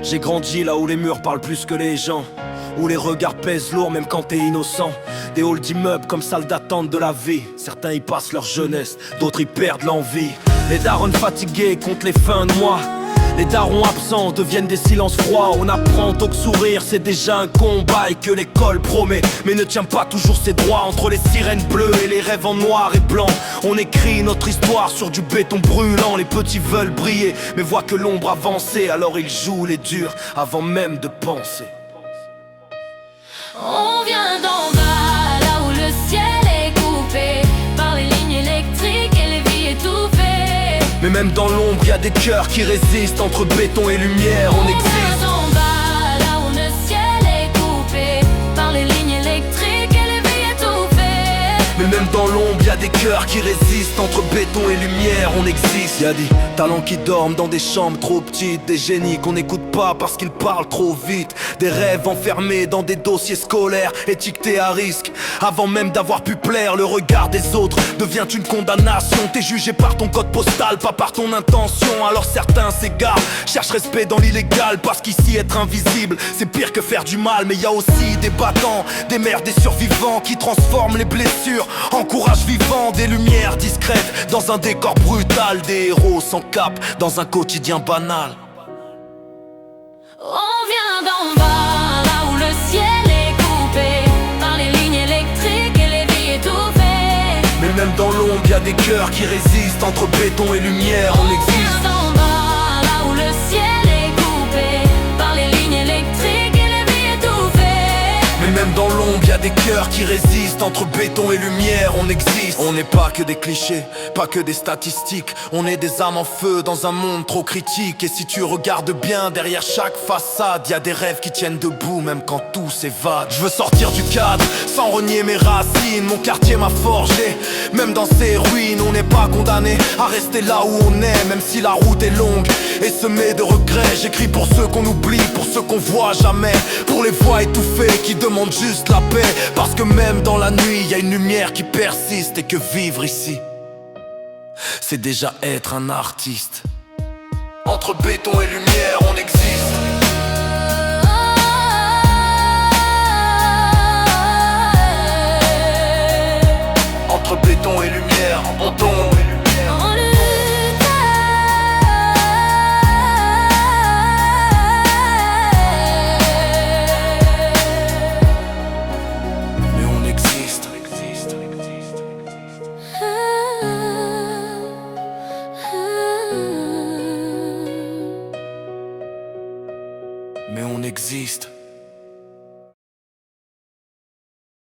J'ai grandi là où les murs parlent plus que les gens, où les regards pèsent lourd même quand t'es innocent. Des halls d'immeubles comme salle d'attente de la vie. Certains y passent leur jeunesse, d'autres y perdent l'envie. Les darons fatigués comptent les fins de mois. Les darons absents deviennent des silences froids. On apprend tôt que sourire c'est déjà un combat et que l'école promet, mais ne tient pas toujours ses droits. Entre les sirènes bleues et les rêves en noir et blanc, on écrit notre histoire sur du béton brûlant. Les petits veulent briller mais voient que l'ombre avancer. Alors ils jouent les durs avant même de penser. On vient d'en bas, là où le ciel est coupé par les lignes électriques et les vies étouffées. Mais même dans l'ombre, y a des cœurs qui résistent. Entre béton et lumière, on existe. On vient d'en bas, là où le ciel est coupé par les lignes électriques et les vies étouffées. Mais même dans l'ombre, y a des cœurs qui résistent. Entre béton et lumière, on existe. Y a des talents qui dorment dans des chambres trop petites, des génies qu'on n'écoute pas parce qu'ils parlent trop vite, des rêves enfermés dans des dossiers scolaires, étiquetés à risque. Avant même d'avoir pu plaire, le regard des autres devient une condamnation. T'es jugé par ton code postal, pas par ton intention. Alors certains s'égarent, cherchent respect dans l'illégal, parce qu'ici être invisible, c'est pire que faire du mal. Mais y a aussi des battants, des mères, des survivants qui transforment les blessures en courage vivant. Des lumières discrètes dans un décor brutal, des héros sans cap dans un quotidien banal. On vient d'en bas, là où le ciel est coupé par les lignes électriques et les vies étouffées. Mais même dans l'ombre, y a des cœurs qui résistent. Entre béton et lumière, on existe. On vient d'en bas, là où le ciel est coupé par les lignes électriques et les vies étouffées. Mais même dans l'ombre, y a des cœurs qui résistent. Entre béton et lumière, on existe. On n'est pas que des clichés, pas que des statistiques. On est des âmes en feu dans un monde trop critique. Et si tu regardes bien, derrière chaque façade, y a des rêves qui tiennent debout même quand tout s'évade. Je veux sortir du cadre, sans renier mes racines. Mon quartier m'a forgé, même dans ses ruines. On n'est pas condamné à rester là où on est, même si la route est longue et semée de regrets. J'écris pour ceux qu'on oublie, pour ceux qu'on voit jamais, pour les voix étouffées qui demandent juste la paix. Parce que même dans la nuit, y a une lumière qui persiste. Et que vivre ici, c'est déjà être un artiste. Entre béton et lumière, on existe. Entre béton et lumière, on tombe. On lutte, Mais on existe. Mais on existe.